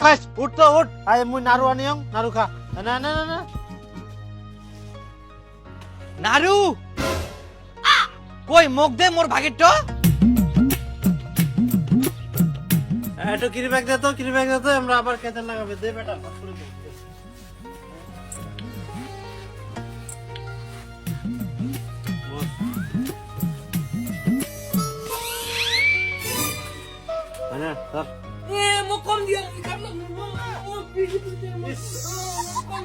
খাইছ উঠ তো উঠ আই মুই নাড়ু আনিয়ং নাড়ু খা না না না না নাড়ু কই মুখ দে মোর ভাগেরটা একটু কিরি ব্যাগ দে তো আমরা আবার খেতে লাগাবে দে বেটা আনা ধর মুখ কম দিয়া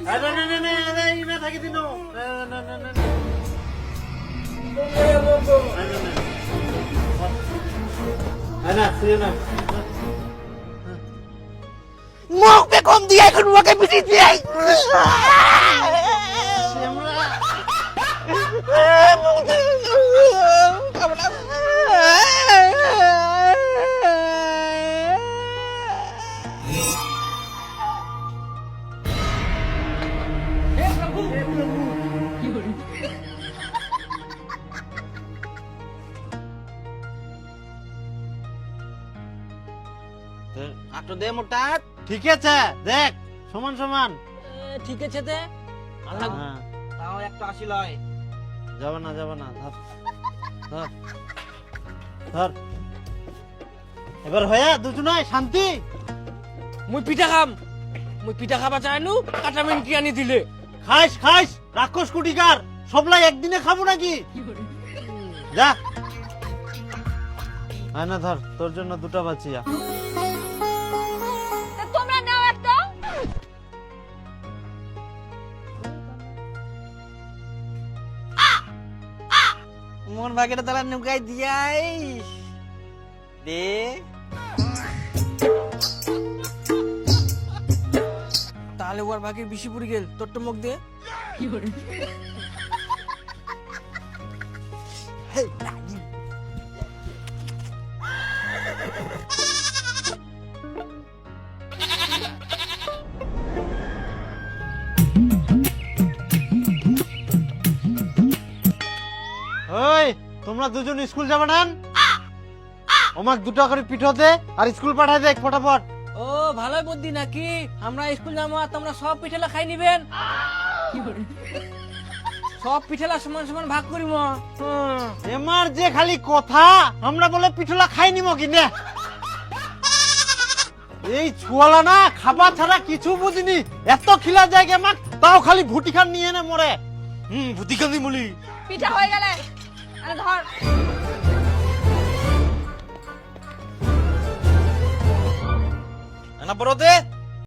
আরে না না না আরে ইনা থাকি দিনো না না না না আনা শুয়ে না মুখ বে কম দিয়া এখন মুখে পিটি দিই আটো দে মোটা ঠিক আছে দেখ সমান সমান ঠিক আছে তে আল্লাহ হ্যাঁ তাও একটা আসি লয় যাব না ধর ধর ধর এবার হয়ে দুজনাই শান্তি মুই পিঠা খাবা চাইনু কাটামিন কি আনি দিলে খাইস রাক্ষস কুটিকার সবলাই একদিনে খাবো নাকি যা আয়না ধর তোর জন্য দুটো বাঁচিয়া তোমরা নাও একটা মোর ভাগেরটা তালা নুকাই দিয়াই দে তাহলে ওর ভাগের বেশি পড়ে গেল তোর তো মুখ দে ওই তোমরা দুজন স্কুল যাবে না আমাকে দুটো করে পিঠো দে আর স্কুল পাঠাই দে ফটাফট ও ভালোই বুদ্ধি নাকি আমরা স্কুল যাবো আর তোমরা সব পিঠেলা খাই নিবেন সব পিঠেলা সমান সমান ভাগ করিম এমার যে খালি কথা আমরা বলে পিঠোলা খাই নিব কিনে এই ছুয়ালা না খাবার ছাড়া কিছু বুঝিনি এত খিলা যায় আমাক তাও খালি ভুটি খান নিয়ে নে মরে ভুটি খান দি মুলি পিঠা হয়ে গেলে আরে ধর না বড় দে